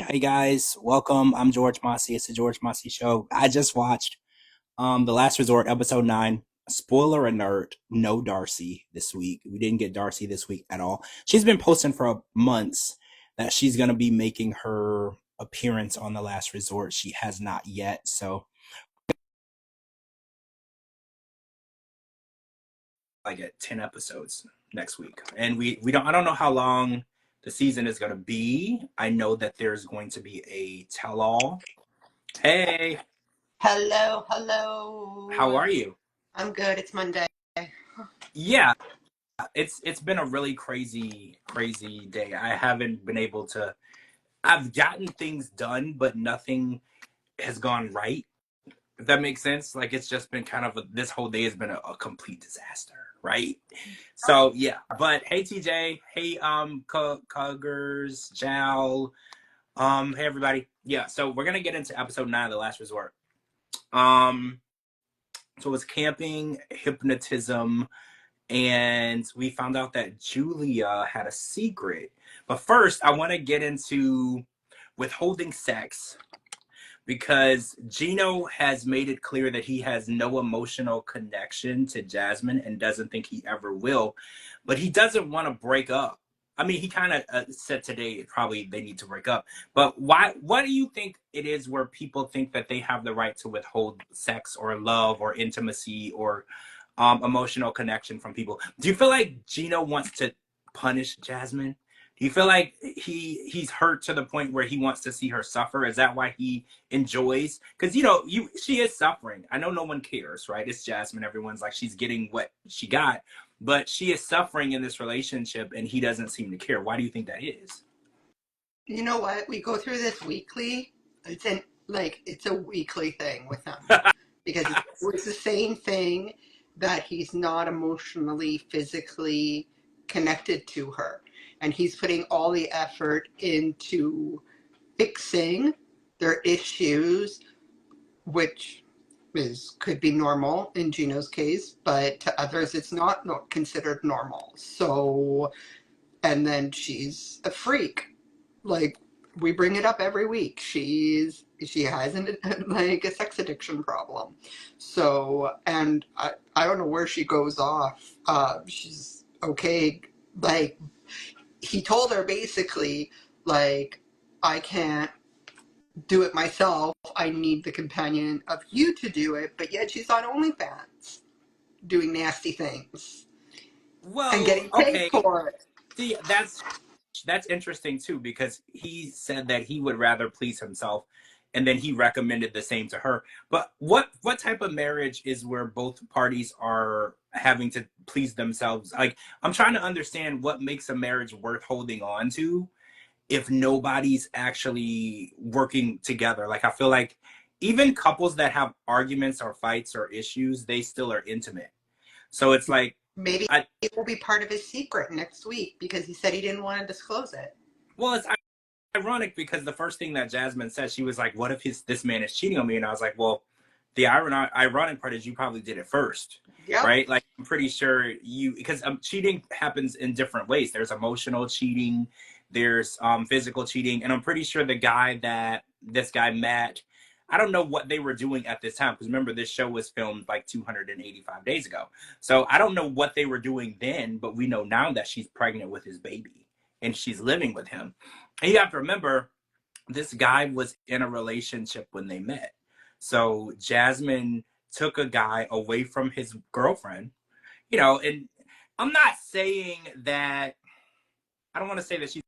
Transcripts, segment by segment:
Hey guys, welcome. I'm George Mossey. It's the George Mossey Show. I just watched The Last Resort, episode 9. Spoiler alert, no Darcy this week. We didn't get Darcy this week at all. She's been posting for months that she's gonna be making her appearance on The Last Resort. She has not yet. So I get 10 episodes next week. And we don't I don't know how long the season is gonna be. I know that there's going to be a tell-all. Hey, Hello, how hello. are you? I'm good. It's Monday. Yeah, it's been a really crazy day. I haven't been able to. I've gotten things done, but nothing has gone right. If that makes sense, like it's just been kind of this whole day has been a complete disaster, right? So yeah, but hey TJ, hey Cuggers, Jal, hey everybody. Yeah, so we're gonna get into episode 9 of The Last Resort. Um, so it's camping, hypnotism, and we found out that Julia had a secret. But first, I want to get into withholding sex because Gino has made it clear that he has no emotional connection to Jasmine and doesn't think he ever will, but he doesn't want to break up. I mean, he kind of said today probably they need to break up. But why? What do you think it is where people think that they have the right to withhold sex or love or intimacy or emotional connection from people? Do you feel like Gino wants to punish Jasmine? Do you feel like he's hurt to the point where he wants to see her suffer? Is that why he enjoys? Because she is suffering. I know no one cares, right? It's Jasmine. Everyone's like she's getting what she got, but she is suffering in this relationship, and he doesn't seem to care. Why do you think that is? You know what? We go through this weekly. It's a weekly thing with him because it's the same thing that he's not emotionally, physically connected to her. And he's putting all the effort into fixing their issues, which is could be normal in Gino's case, but to others it's not considered normal. So, and then she's a freak. Like, we bring it up every week. She has like a sex addiction problem. So, and I don't know where she goes off. She's okay. Like, he told her basically, like, I can't do it myself. I need the companion of you to do it. But yet she's on OnlyFans doing nasty things and Well, getting paid okay. for it. See, that's interesting too because he said that he would rather please himself, and then he recommended the same to her. But what type of marriage is where both parties are having to please themselves? Like, I'm trying to understand what makes a marriage worth holding on to if nobody's actually working together. Like, I feel like even couples that have arguments or fights or issues, they still are intimate. So it's like Maybe I it will be part of his secret next week because he said he didn't want to disclose it. well, it's ironic because the first thing that Jasmine said, she was like, "What if this man is cheating on me?" And I was like, "Well, the ironic part is you probably did it first, Yep. right? Like, I'm pretty sure because cheating happens in different ways. There's emotional cheating, there's physical cheating, and I'm pretty sure the guy that this guy Matt, I don't know what they were doing at this time because remember this show was filmed like 285 days ago, so I don't know what they were doing then, but we know now that she's pregnant with his baby and she's living with him. And you have to remember, this guy was in a relationship when they met. So Jasmine took a guy away from his girlfriend, and I'm not saying that, I don't want to say that she's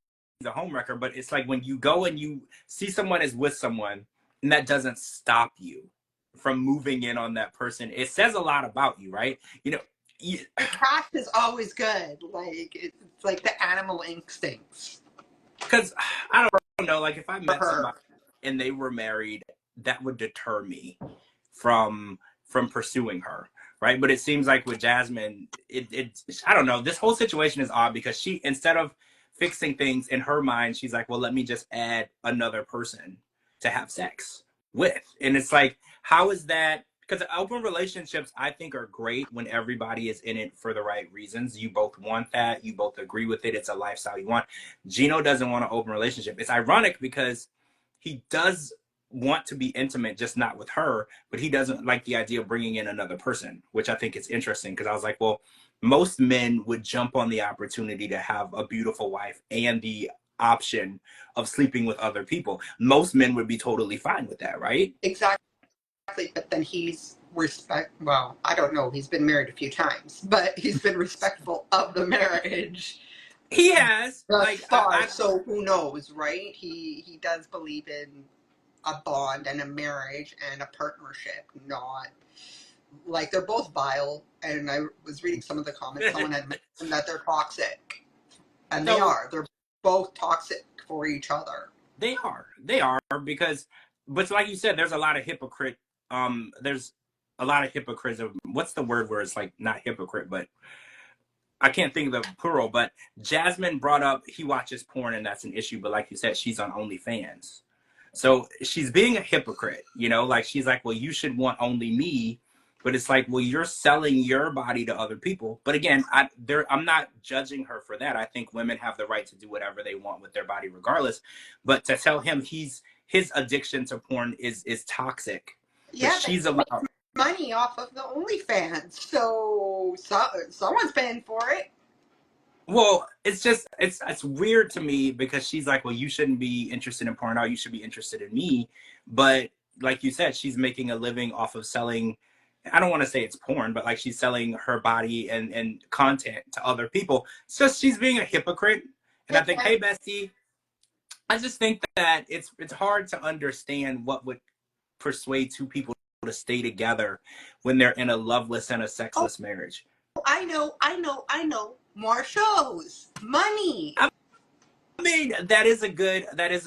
a homewrecker, but it's like when you go and you see someone is with someone and that doesn't stop you from moving in on that person, it says a lot about you, right? You, The cast is always good. Like, it's like the animal instincts because I don't know, like if I for met her. somebody and they were married, that would deter me from pursuing her, right? But it seems like with Jasmine, it I don't know. This whole situation is odd because she, instead of fixing things in her mind, she's like, well, let me just add another person to have sex with, and it's like, how is that? Because open relationships, I think, are great when everybody is in it for the right reasons. You both want that. You both agree with it. It's a lifestyle you want. Gino doesn't want an open relationship. It's ironic because he does want to be intimate, just not with her, but he doesn't like the idea of bringing in another person, which I think is interesting because I was like, well, most men would jump on the opportunity to have a beautiful wife and the option of sleeping with other people. Most men would be totally fine with that, right? Exactly. But then well, I don't know, he's been married a few times, but he's been respectful of the marriage He has, thus like, far. So who knows, right? He does believe in a bond and a marriage and a partnership, not like they're both vile. And I was reading some of the comments. Someone had mentioned that they're toxic, and they so are. They're both toxic for each other. they are because, but like you said, there's a lot of hypocrite. There's a lot of hypocritism. What's the word where it's like not hypocrite, but I can't think of the plural. But Jasmine brought up he watches porn and that's an issue. But like you said, she's on OnlyFans. So she's being a hypocrite, you know, like she's like, well, you should want only me. But it's like, well, you're selling your body to other people. But again, I'm not judging her for that. I think women have the right to do whatever they want with their body, regardless. But to tell him his addiction to porn is toxic, but Yeah, but she's he makes allowed. money off of the OnlyFans, so someone's paying for it. Well, it's just it's weird to me because she's like, well, you shouldn't be interested in porn. You should be interested in me. But like you said, she's making a living off of selling. I don't want to say it's porn, but like she's selling her body and content to other people. It's just she's being a hypocrite. And I think, Yeah. hey, Bestie, I just think that it's hard to understand what would persuade two people to stay together when they're in a loveless and a Oh, sexless marriage. I know. More shows, money. I mean, that is a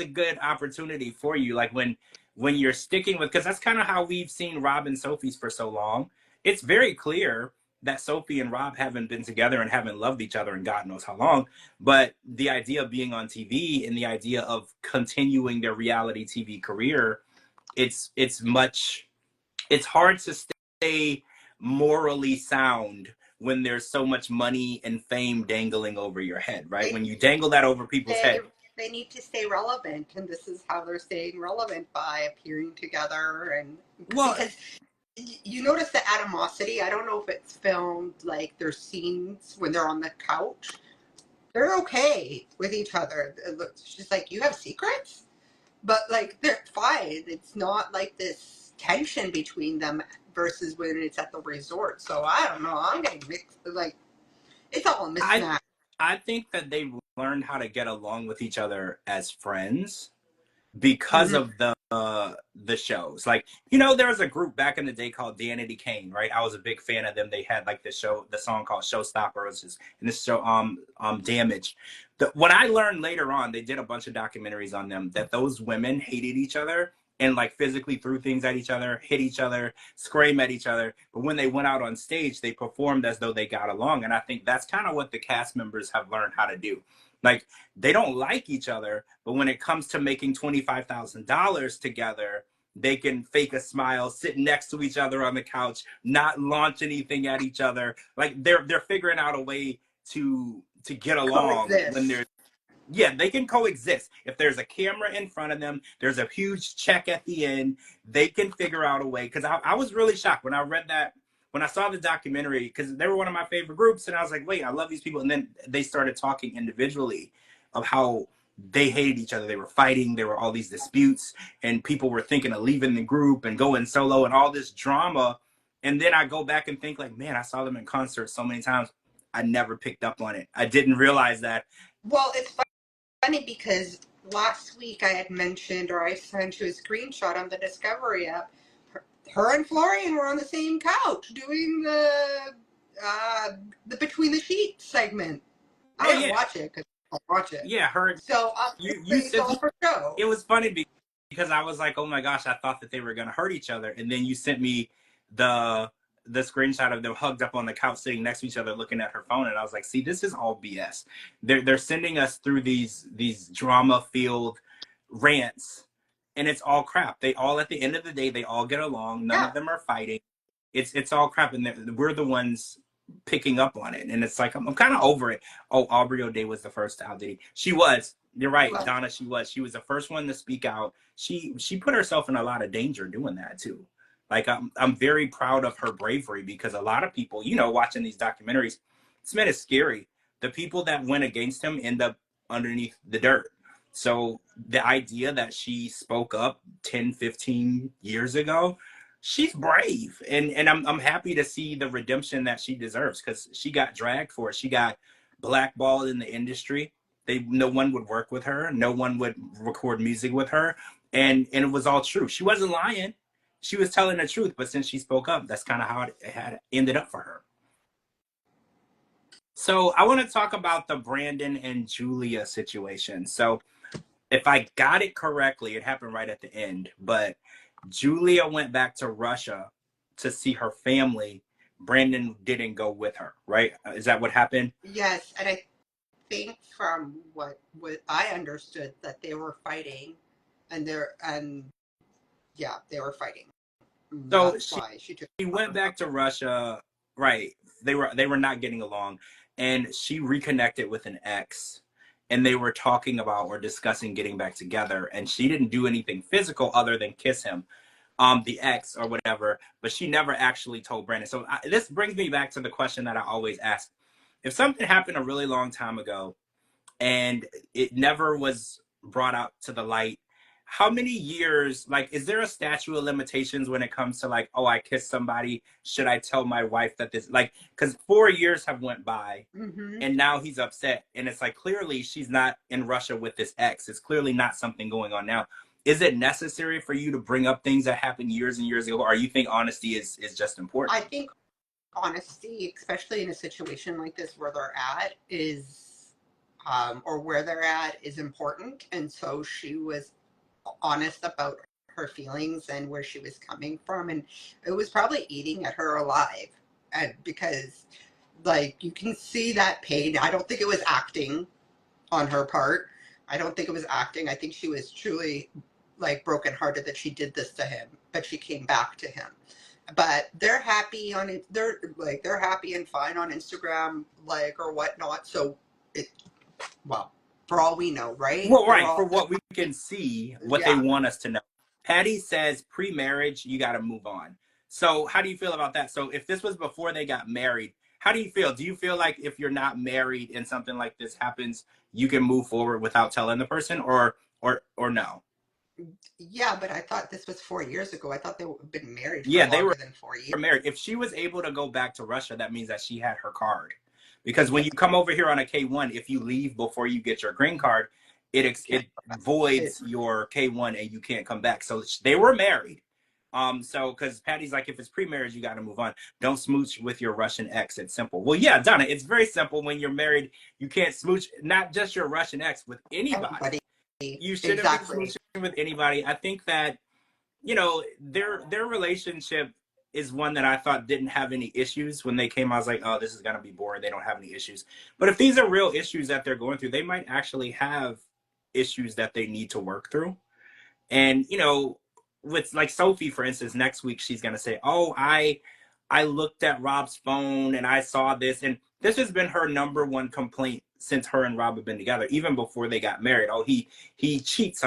good opportunity for you. Like when you're sticking with, because that's kind of how we've seen Rob and Sophie's for so long. It's very clear that Sophie and Rob haven't been together and haven't loved each other in God knows how long. But the idea of being on TV and the idea of continuing their reality TV career, it's hard to stay morally sound when there's so much money and fame dangling over your head, right? They When you dangle that over people's they head. they need to stay relevant, and this is how they're staying relevant by appearing together. And Well, because you notice the animosity. I don't know if it's filmed like their scenes when they're on the couch. They're okay with each other. It's just like you have secrets, but like they're fine. It's not like this tension between them versus when it's at the resort. So I don't know. I'm getting mixed. Like it's all a I mismatch. I think that they've learned how to get along with each other as friends because Mm-hmm. of the shows. Like, there was a group back in the day called Danity Kane, right? I was a big fan of them. They had like the song called Showstopper, and this show Damage. What I learned later on, they did a bunch of documentaries on them, that those women hated each other and like physically threw things at each other, hit each other, scream at each other. But when they went out on stage, they performed as though they got along. And I think that's kind of what the cast members have learned how to do. Like, they don't like each other, but when it comes to making $25,000 together, they can fake a smile, sit next to each other on the couch, not launch anything at each other. Like, they're figuring out a way to get along when Coexist. there's, yeah, they can coexist. If there's a camera in front of them, there's a huge check at the end, they can figure out a way. Because I was really shocked when I read that, when I saw the documentary, because they were one of my favorite groups, and I was like, wait, I love these people. And then they started talking individually of how they hated each other. They were fighting. There were all these disputes, and people were thinking of leaving the group and going solo and all this drama. And then I go back and think like, man, I saw them in concert so many times. I never picked up on it. I didn't realize that. Well, it's funny because last week I had mentioned, or I sent you a screenshot on the Discovery app. Her and Florian were on the same couch doing uh, the Between the Sheets segment. I Oh didn't yeah, watch it because I don't watch it. yeah. Her, So you it's said all for show. it was funny because I was like, oh my gosh, I thought that they were gonna hurt each other, and then you sent me the the screenshot of them hugged up on the couch, sitting next to each other, looking at her phone, and I was like, see, this is all BS. They're sending us through these drama filled rants, and it's all crap. They all, at the end of the day, they all get along. None Yeah. of them are fighting. It's all crap, and we're the ones picking up on it, and it's like I'm kind of over it. Oh, Aubrey O'Day was the first Al Diddy. She was. You're right, Well, Donna. She was. She was the first one to speak out. She put herself in a lot of danger doing that too. Like I'm very proud of her bravery because a lot of people, watching these documentaries, this man is scary. The people that went against him end up underneath the dirt. So the idea that she spoke up 10, 15 years ago, she's brave, and I'm happy to see the redemption that she deserves because she got dragged for it. She got blackballed in the industry. No one would work with her. No one would record music with her, and it was all true. She wasn't lying. She was telling the truth. But since she spoke up, that's kind of how it had ended up for her. So I want to talk about the Brandon and Julia situation. So if I got it correctly, it happened right at the end, but Julia went back to Russia to see her family. Brandon didn't go with her, right? Is that what happened? yes, and I think from what I understood that they were fighting, and yeah, they were fighting. So That's she why she took went her home. back to Russia, right? They were not getting along, and she reconnected with an ex, and they were talking about or discussing getting back together, and she didn't do anything physical other than kiss him, the ex or whatever, but she never actually told Brandon. So this brings me back to the question that I always ask: if something happened a really long time ago and it never was brought out to the light, how many years, like, is there a statute of limitations when it comes to, like, oh, I kissed somebody, should I tell my wife that this, like, because 4 years have went by Hmm. and now he's upset, and it's like clearly she's not in Russia with this ex, it's clearly not something going on now. Is it necessary for you to bring up things that happened years and years ago, or you think honesty is just I important? think honesty, especially in a situation like this where they're at, is or where they're at is important. And so she was honest about her feelings and where she was coming from, and it was probably eating at her alive. And because like you can see that pain. I don't think it was acting on her part. I don't think it was acting. I think she was truly like brokenhearted that she did this to him, but she came back to him. But they're happy on it. They're happy and fine on Instagram, like or whatnot. So it well, for all we know, right? Well, For right, for all what we can see, what they yeah. want us to know. Patty says pre-marriage, you got to move on. So how do you feel about that? So if this was before they got married, how do you feel? Do you feel like if you're not married and something like this happens, you can move forward without telling the person, or no? Yeah, but I thought this was 4 years ago. I thought they had been married for Yeah, they longer were than 4 years. married. If she was able to go back to Russia, that means that she had her card. Because when Yeah, you come over here on a K1, if you leave before you get your green card, can't it go back. voids your K1 and you can't come back. So they were married. So because Patty's like, if it's pre-marriage, you got to move on. Don't smooch with your Russian ex. It's simple. Well, yeah, Donna, it's very simple. When you're married, you can't smooch not just your Russian ex, with anybody. Everybody, You shouldn't be exactly. smooching with anybody. I think that their relationship is one that I thought didn't have any issues. When they came, I was like, oh, this is gonna be boring. They don't have any issues. But if these are real issues that they're going through, they might actually have issues that they need to work through. And with like Sophie, for instance, next week she's gonna say, oh, I looked at Rob's phone and I saw this, and this has been her number one complaint since her and Rob have been together, even before they got married. Oh, he cheats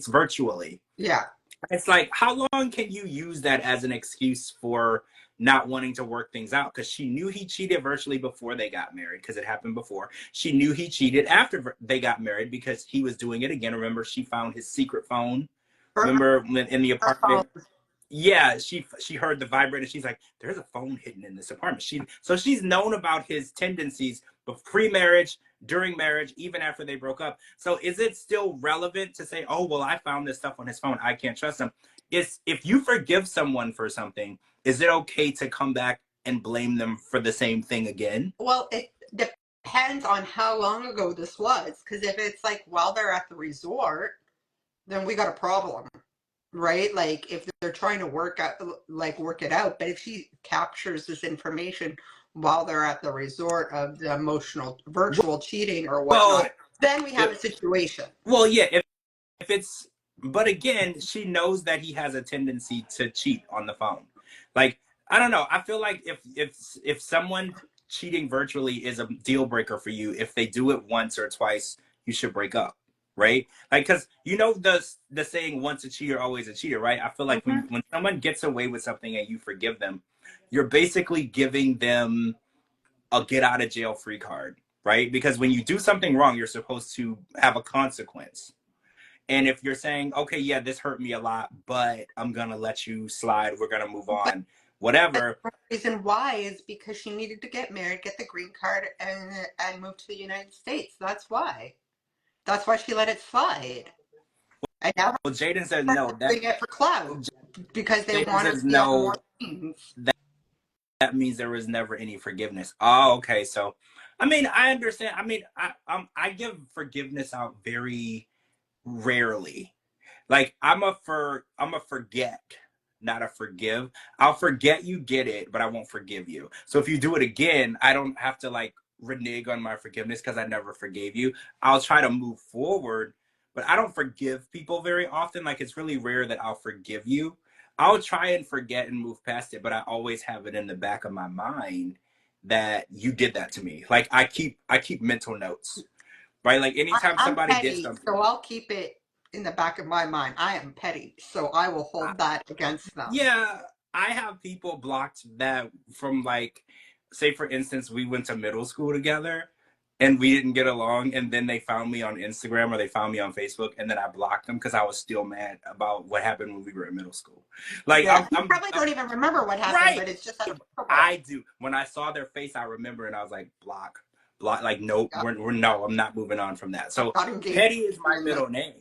virtually. Yeah. It's like, how long can you use that as an excuse for not wanting to work things out? Because she knew he cheated virtually before they got married, because it happened before. She knew he cheated after they got married because he was doing it again. Remember, she found his secret phone. Her, Remember when in the her phone. apartment? Yeah, she heard the vibrator. She's like, "There's a phone hidden in this apartment." She's known about his tendencies, but pre-marriage, during marriage, even after they broke up. So is it still relevant to say, "Oh, well, I found this stuff on his phone. I can't trust him"? Is if you forgive someone for something, is it okay to come back and blame them for the same thing again? Well, it depends on how long ago this was. Because if it's like while they're at the resort, then we got a problem, right? Like if they're trying to work it out. But if she captures this information while they're at the resort of the emotional virtual cheating or Well, whatnot, then we have a situation. well, yeah. If it's, but again, she knows that he has a tendency to cheat on the phone. Like, I don't know. I feel like if someone cheating virtually is a deal breaker for you, if they do it once or twice, you should break up, right? Like, because you know the saying, once a cheater, always a cheater, right? I feel like Hmm. when someone gets away with something and you forgive them, you're basically giving them a get out of jail free card, right? Because when you do something wrong, you're supposed to have a consequence. And if you're saying, okay, yeah, this hurt me a lot, but I'm gonna let you slide, we're gonna move But on, whatever. the reason why is because she needed to get married, get the green card, and move to the United States. That's why. That's why she let it slide. And now Well, Jaden says they're no. That doing it for clout because they Jaden want to says be on no. more things. That means there was never any forgiveness. Oh, okay. So, I mean, I understand. I mean, I give forgiveness out very rarely. Like I'm a forget, not a forgive. I'll forget you get it, but I won't forgive you. So if you do it again, I don't have to like renege on my forgiveness because I never forgave you. I'll try to move forward, but I don't forgive people very often. Like it's really rare that I'll forgive you. I'll try and forget and move past it, but I always have it in the back of my mind that you did that to me. Like I keep mental notes, right? Like anytime I'm somebody did petty, something. so I'll keep it in the back of my mind. I am petty, so I will I, hold that against them. yeah, I have people blocked that from like, say for instance, we went to middle school together and we didn't get along, and then they found me on Instagram or they found me on Facebook, and then I blocked them because I was still mad about what happened when we were in middle school. Like Yeah, you probably I'm don't even remember what happened, right. but it's just unforgivable. I do. When I saw their face, I remember, and I was like, block, block. Like, nope, Yeah, we're no, I'm not moving on from that. I'm So not engaged petty is my in this. middle name.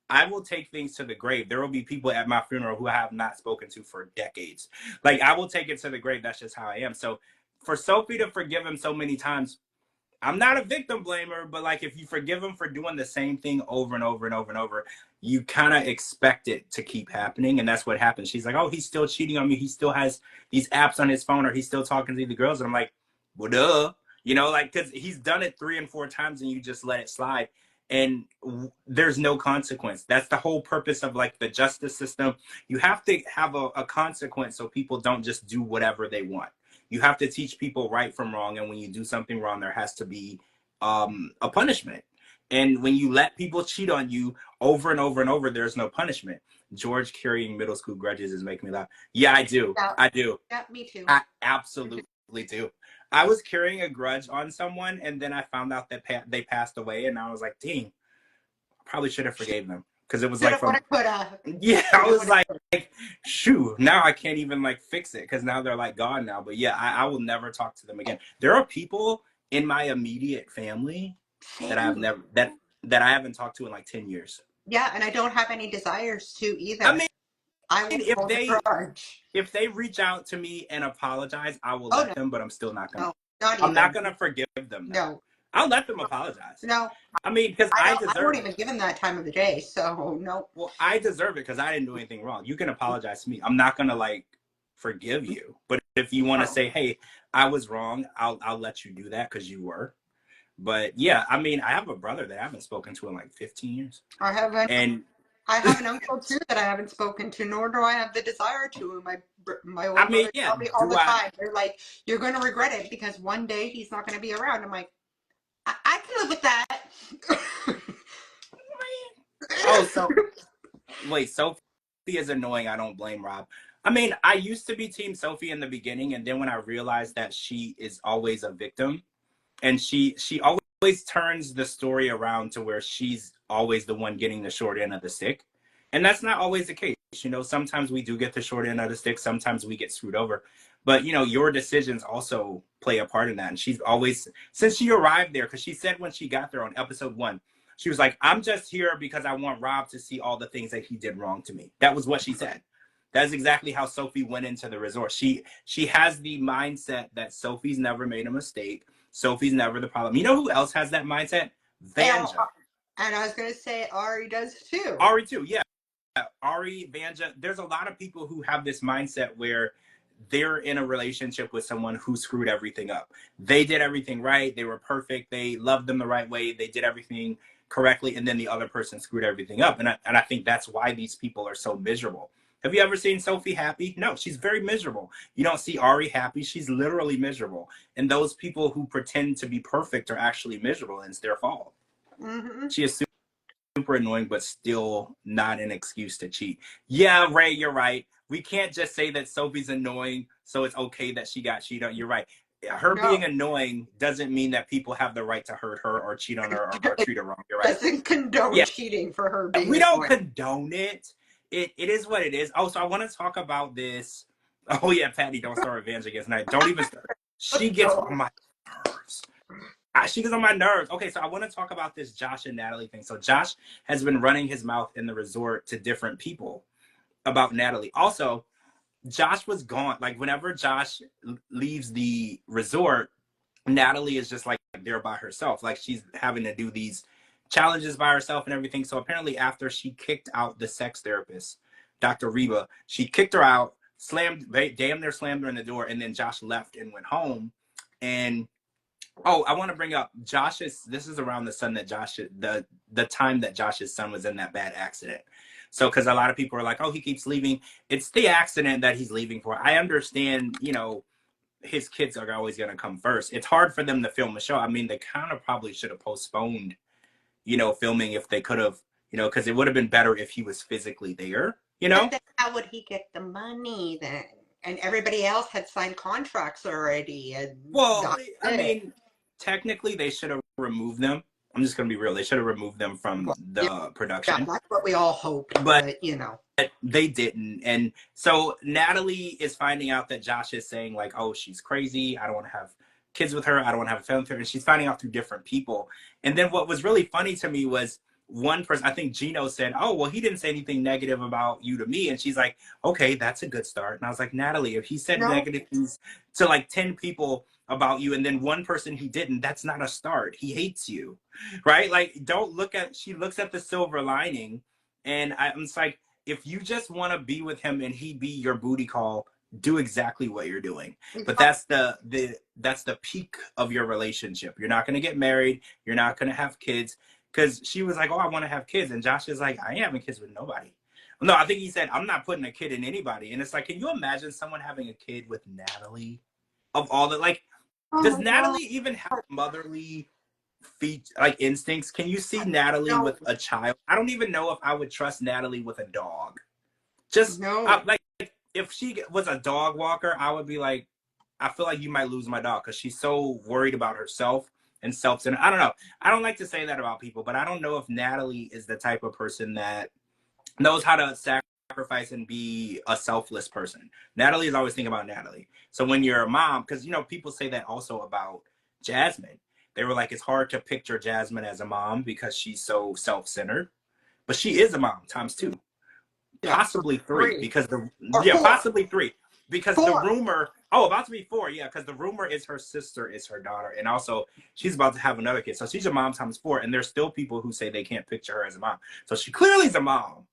I will take things to the grave. There will be people at my funeral who I have not spoken to for decades. Like, I will take it to the grave. That's just how I am. So for Sophie to forgive him so many times, I'm not a victim blamer, but like if you forgive him for doing the same thing over and over and over and over, you kind of expect it to keep happening. And that's what happens. She's like, oh, he's still cheating on me. He still has these apps on his phone, or he's still talking to the girls. And I'm like, well, duh. You know, like, because he's done it 3 and 4 times and you just let it slide. And there's no consequence. That's the whole purpose of like the justice system. You have to have a consequence so people don't just do whatever they want. You have to teach people right from wrong, and when you do something wrong, there has to be a punishment. And when you let people cheat on you over and over and over, there's no punishment. George carrying middle school grudges is making me laugh. Yeah, I do. Yeah, I do. yeah, me too. I absolutely do. I was carrying a grudge on someone, and then I found out that they passed away, and I was like, dang, I probably should have forgave them because it was like Shoulda, woulda, from, coulda. yeah, I Shoulda, was woulda, like, coulda. shoot, now I can't even like fix it because now they're like gone now. But yeah, I will never talk to them again. There are people in my immediate family that I've Same. never that I haven't talked to in like 10 years. Yeah, and I don't have any desires to I either. mean, I will if hold a grudge. they reach out to me and apologize, I will Oh let no, them. But I'm still not gonna. no, not I'm not even. gonna forgive them though. No, I'll let them apologize. no. I mean, because I I don't. I won't deserve it. even give him that time of the day. So no. Well, I deserve it because I didn't do anything wrong. You can apologize to me. I'm not gonna like forgive you. But if you want to No. say, "Hey, I was wrong," I'll let you do that because you were. But yeah, I mean, I have a brother that I haven't spoken to in like 15 years, I have an and I have an uncle too that I haven't spoken to, nor do I have the desire to. My older I mean, brothers yeah, tell me all do the I? time. They're like, "You're going to regret it because one day he's not going to be around." I'm like, I can live with that. Oh, so wait, Sophie is annoying. I don't blame Rob. I mean, I used to be Team Sophie in the beginning, and then when I realized that she is always a victim, and she always turns the story around to where she's always the one getting the short end of the stick, and that's not always the case. You know, sometimes we do get the short end of the stick, sometimes we get screwed over, but you know, your decisions also play a part in that. And she's always, since she arrived there, because she said when she got there on episode 1, she was like, I'm just here because I want Rob to see all the things that he did wrong to me. That was what she said. That's exactly how Sophie went into the resort. She has the mindset that Sophie's never made a mistake. Sophie's never the problem. You know who else has that mindset? and, Vanja. and I was going to say Ari does too. Ari too. Yeah. Ari, Vanja. There's a lot of people who have this mindset where they're in a relationship with someone who screwed everything up. They did everything right. They were perfect. They loved them the right way. They did everything correctly. And then the other person screwed everything up. And I think that's why these people are so miserable. Have you ever seen Sophie happy? No, she's very miserable. You don't see Ari happy. She's literally miserable. And those people who pretend to be perfect are actually miserable, and it's their fault. Mm-hmm. She is super annoying, but still not an excuse to cheat. Yeah, Ray, you're right. We can't just say that Sophie's annoying, so it's okay that she got cheated on. You're right. Her No, being annoying doesn't mean that people have the right to hurt her or cheat on her or it treat her wrong. You're right. doesn't condone Yeah, cheating for her being we don't annoying. condone it. It is what it is. Oh, so I want to talk about this. Oh yeah, Patty, don't start revenge against Night. Don't even start. She gets on No. my nerves. She gets on my nerves. Okay, so I want to talk about this Josh and Natalie thing. So Josh has been running his mouth in the resort to different people about Natalie. Also, Josh was gone. Like whenever Josh leaves the resort, Natalie is just like there by herself. Like she's having to do these challenges by herself and everything. So apparently, after she kicked out the sex therapist, Dr. Reba, she kicked her out, damn near slammed her in the door, and then Josh left and went home. And oh, I want to bring up Josh's. This is around the son that Josh, the time that Josh's son was in that bad accident. So, because a lot of people are like, oh, he keeps leaving. It's the accident that he's leaving for. I understand, his kids are always going to come first. It's hard for them to film a show. I mean, they kind of probably should have postponed, filming if they could have, because it would have been better if he was physically there, But then how would he get the money then? And everybody else had signed contracts already, and Well, that's I it. mean, technically they should have removed them. I'm just going to be real. They should have removed them from Well, yeah, the yeah, production, that's what we all hoped, but but they didn't. And so Natalie is finding out that Josh is saying like, oh, she's crazy. I don't want to have kids with her. I don't want to have a family with her. And she's finding out through different people. And then what was really funny to me was one person, I think Gino said, oh, well, he didn't say anything negative about you to me. And she's like, okay, that's a good start. And I was like, Natalie, if he said no, negative things to like 10 people about you and then one person he didn't, that's not a start. He hates you, right? Like, don't look at, she looks at the silver lining. And I'm just like, if you just want to be with him and he be your booty call, do exactly what you're doing. But that's the peak of your relationship. You're not going to get married. You're not going to have kids. Because she was like, oh, I want to have kids. And Josh is like, I ain't having kids with nobody. No, I think he said, I'm not putting a kid in anybody. And it's like, can you imagine someone having a kid with Natalie? Of all the, like, oh does my God, Natalie even have motherly like instincts? Can you see Natalie no, with a child? I don't even know if I would trust Natalie with a dog. Just no. like if she was a dog walker, I would be like, I feel like you might lose my dog because she's so worried about herself and self-centered. I don't know. I don't like to say that about people, but I don't know if Natalie is the type of person that knows how to sacrifice and be a selfless person. Natalie is always thinking about Natalie. So when you're a mom, because people say that also about Jasmine. They were like, it's hard to picture Jasmine as a mom because she's so self-centered, but she is a mom times two, Yeah, possibly three, three because or four, possibly three, because the four. rumor, oh, about to be four, yeah, because the rumor is her sister is her daughter, and also she's about to have another kid, so she's a mom times four, and there's still people who say they can't picture her as a mom, so she clearly is a mom.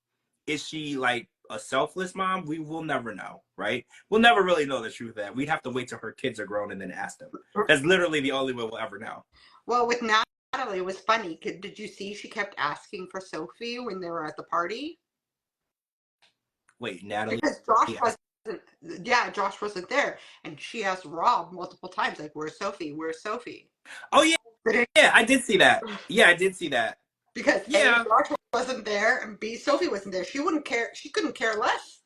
Is she like a selfless mom? We will never know, right? We'll never really know the truth of that. We'd have to wait till her kids are grown and then ask them. That's literally the only way we'll ever know. Well, with Natalie, it was funny. Did you see she kept asking for Sophie when they were at the party? Wait, Natalie? Because Josh Yes. wasn't, yeah, Josh wasn't there. And she asked Rob multiple times, like, where's Sophie? Where's Sophie? Oh yeah, yeah, I did see that. Yeah, I did see that. Because A, Yeah, Josh wasn't there, and B, Sophie wasn't there. She wouldn't care. She couldn't care less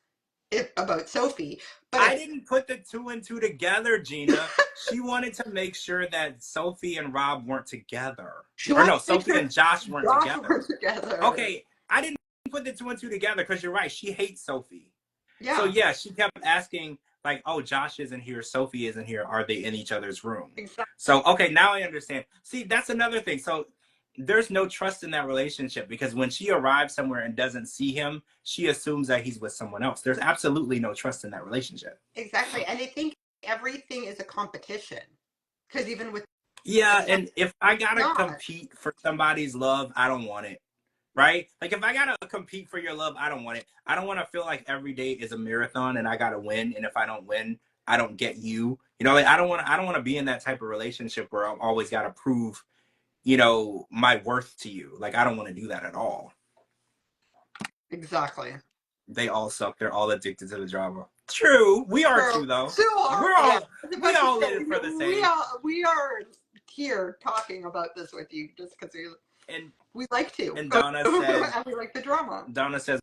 about Sophie. But I if didn't put the two and two together, Gina. She wanted to make sure that Sophie and Rob weren't together. she Or wanted no, to make Sophie sure and Josh weren't Josh together. were together. Okay, I didn't put the two and two together because you're right. She hates Sophie. So Yeah, yeah, she kept asking, like, oh, Josh isn't here, Sophie isn't here. Are they in each other's room? exactly. So, okay, now I understand. See, that's another thing. So there's no trust in that relationship because when she arrives somewhere and doesn't see him, she assumes that he's with someone else. There's absolutely no trust in that relationship. Exactly. And I think everything is a competition. Because even with Yeah, it's and if I gotta not. compete for somebody's love, I don't want it. Right? Like if I gotta compete for your love, I don't want it. I don't want to feel like every day is a marathon and I gotta win. And if I don't win, I don't get you. Like I don't want to be in that type of relationship where I'm always gotta prove, my worth to you. Like I don't want to do that at all. Exactly. They all suck. They're all addicted to the drama. True. We are True. too, though. So are We're yeah. all I was we about to all in say it for the we same. are here talking about this with you just because And we like to. and And we like the drama. Donna says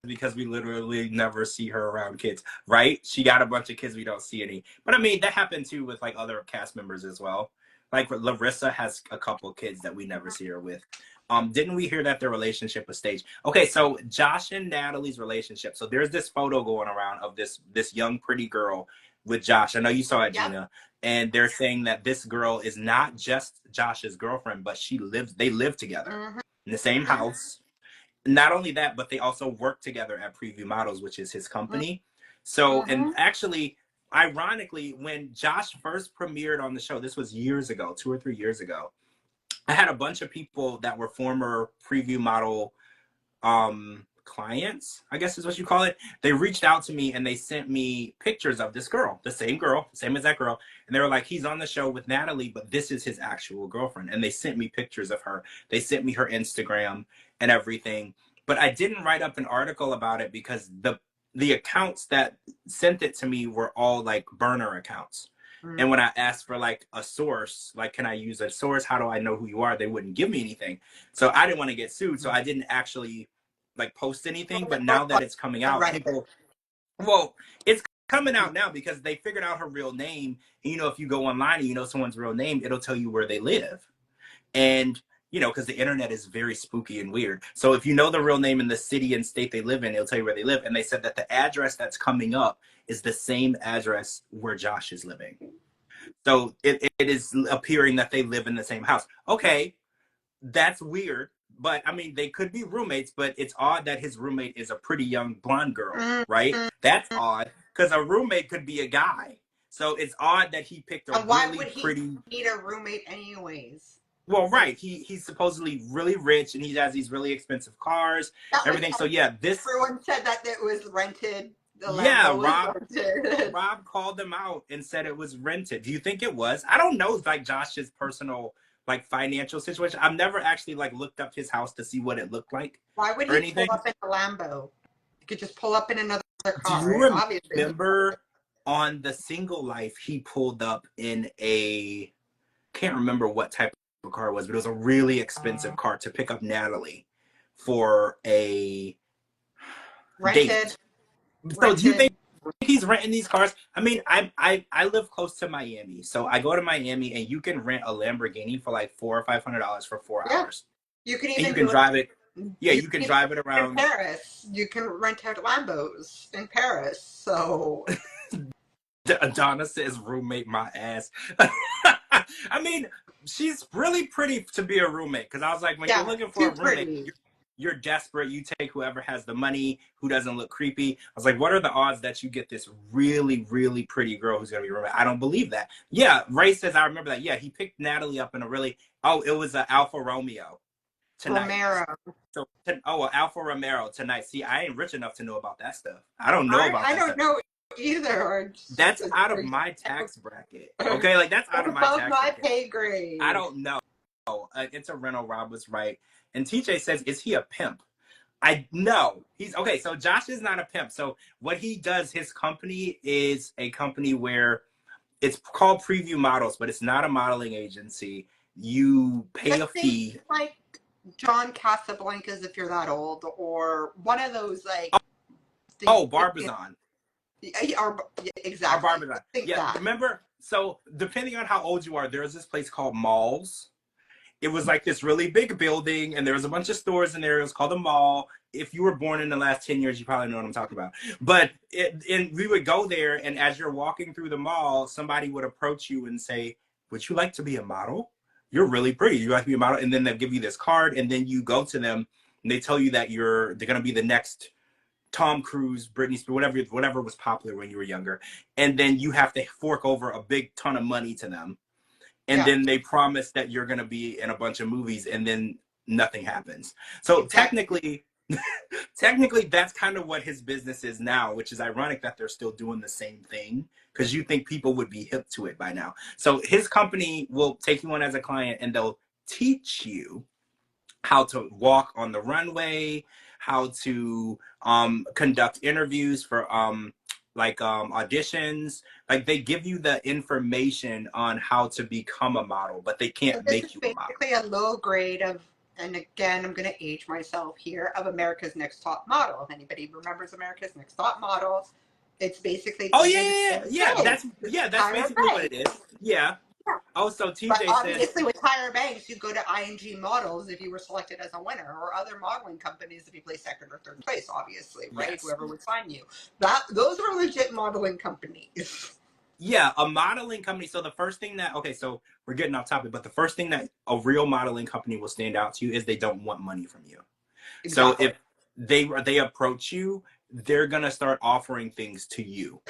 because we literally never see her around kids, right? She got a bunch of kids, we don't see any. But I mean, that happened too with like other cast members as well. Like Larissa has a couple kids that we never see her with. Didn't we hear that their relationship was staged? Okay, so Josh and Natalie's relationship. So there's this photo going around of this young pretty girl with Josh. I know you saw it, Yep. Gina. And they're saying that this girl is not just Josh's girlfriend, but they live together in the same house. Not only that, but they also work together at Preview Models, which is his company. So, and actually, ironically, when Josh first premiered on the show, this was years ago, 2 or 3 years ago, I had a bunch of people that were former Preview Model clients, I guess is what you call it. They reached out to me and they sent me pictures of this girl, the same as that girl. And they were like, he's on the show with Natalie, but this is his actual girlfriend. And they sent me pictures of her. They sent me her Instagram and everything. But I didn't write up an article about it because the accounts that sent it to me were all like burner accounts. And when I asked for like a source, like, can I use a source? How do I know who you are? They wouldn't give me anything. So I didn't want to get sued. So I didn't actually like post anything. But now that it's coming out, people, well, it's coming out now because they figured out her real name. And, you know, if you go online and you know someone's real name, it'll tell you where they live. And, you know, because the internet is very spooky and weird. So if you know the real name in the city and state they live in, it'll tell you where they live. And they said that the address that's coming up is the same address where Josh is living. So it is appearing that they live in the same house. Okay, that's weird. But I mean, they could be roommates, but it's odd that his roommate is a pretty young blonde girl, right? That's odd because a roommate could be a guy. So it's odd that he picked a And why really would he pretty. need a roommate anyways? Well, right. He's supposedly really rich and he has these really expensive cars, everything. So yeah, this. Everyone said that it was rented. The Yeah, Lambo was rented. Rob called them out and said it was rented. Do you think it was? I don't know, like Josh's personal like financial situation. I've never actually like looked up his house to see what it looked like. Why would he pull up in a Lambo? You could just pull up in another car. Do you remember on the Single Life he pulled up in a, can't remember what type of car it was, but it was a really expensive car to pick up Natalie for a rented date. So do you think he's renting these cars? I mean, I live close to Miami, so I go to Miami and you can rent a Lamborghini for like $400 or $500 for 4 hours. You can even drive it. Yeah, you can drive it around in Paris. You can rent out Lambos in Paris. So Donna says, "Roommate my ass." I mean, she's really pretty to be a roommate because I was like, when you're looking for a roommate, you're desperate. You take whoever has the money, who doesn't look creepy. I was like, what are the odds that you get this really, really pretty girl who's going to be a roommate? I don't believe that. Yeah, Ray says, I remember that. Yeah, he picked Natalie up in a really, it was an Alfa Romeo tonight. Romero. So, Alfa Romero tonight. See, I ain't rich enough to know about that stuff. I don't know about that stuff. I don't know either. That's out of my tax bracket. Okay, like that's out of my tax bracket. Above my pay grade. I don't know. It's a rental. Rob was right. And TJ says, is he a pimp? I know. He's okay. So Josh is not a pimp. So what he does, his company is a company where it's called Preview Models, but it's not a modeling agency. You pay a fee. Like John Casablancas, if you're that old, or one of those like. Barbizon. Exactly. Or Barbizon. Yeah, remember? So depending on how old you are, there's this place called Malls. It was like this really big building, and there was a bunch of stores in there. It was called a mall. If you were born in the last 10 years, you probably know what I'm talking about. But and we would go there, and as you're walking through the mall, somebody would approach you and say, would you like to be a model? You're really pretty. You like to be a model? And then they'll give you this card, and then you go to them, and they tell you that they're going to be the next Tom Cruise, Britney Spears, whatever was popular when you were younger. And then you have to fork over a big ton of money to them. And then they promise that you're going to be in a bunch of movies, and then nothing happens. So technically, that's kind of what his business is now, which is ironic that they're still doing the same thing because you think people would be hip to it by now. So his company will take you on as a client, and they'll teach you how to walk on the runway, how to conduct interviews for auditions. Like they give you the information on how to become a model, but they So can't this is make you a model. basically a low grade of, and again, I'm going to age myself here, of America's Next Top Model. If anybody remembers America's Next Top Model, it's basically Oh under the yeah, same yeah, yeah. thing. That's Just higher basically what it banks. is. Yeah. Yeah. Oh, so But TJ says obviously, with higher banks, you go to ING Models if you were selected as a winner, or other modeling companies if you play second or third place. Obviously, right? yes. Whoever would sign you. Those are legit modeling companies. Yeah, a modeling company. So the first thing that so we're getting off topic, but the first thing that a real modeling company will stand out to you is they don't want money from you. So Exactly. if they approach you, they're gonna start offering things to you.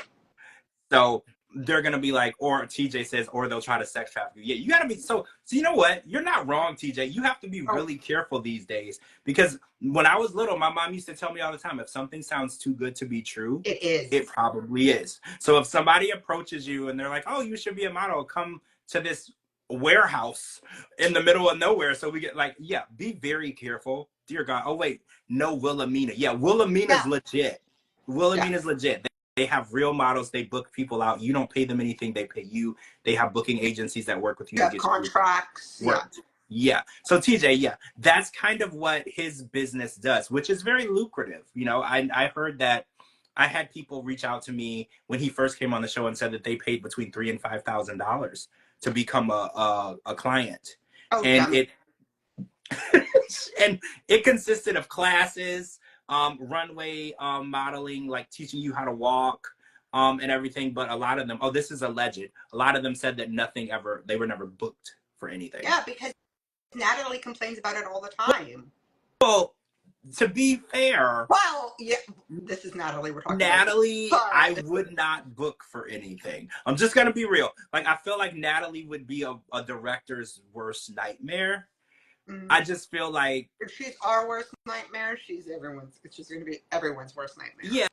So they're gonna be like, or TJ says, or they'll try to sex traffic you. Yeah, you gotta be so you know what? You're not wrong, TJ. You have to be Oh, really careful these days because when I was little, my mom used to tell me all the time, if something sounds too good to be true, it is. it probably is. So if somebody approaches you and they're like, oh, you should be a model, come to this warehouse in the middle of nowhere. So we get like, yeah, be very careful. Dear God. Oh, wait, no, Wilhelmina. Yeah, Wilhelmina's Yeah. legit. Yeah. Wilhelmina's legit. They have real models. They book people out. You don't pay them anything. They pay you. They have booking agencies that work with you You to have get you contracts. Yeah. worked. Yeah. So TJ, yeah, that's kind of what his business does, which is very lucrative. You know, I heard that I had people reach out to me when he first came on the show and said that they paid between $3,000 and $5,000 to become a client, Oh, and yeah. it and it consisted of classes, runway modeling, like teaching you how to walk, and everything. But a lot of them, oh, this is alleged. A lot of them said that they were never booked for anything. Yeah, because Natalie complains about it all the time. Well, to be fair, Well, yeah, this is Natalie we're talking about. Natalie, I But would not book for anything. I'm just gonna be real. Like I feel like Natalie would be a director's worst nightmare. I just feel like if she's our worst nightmare, it's just going to be everyone's worst nightmare. yeah,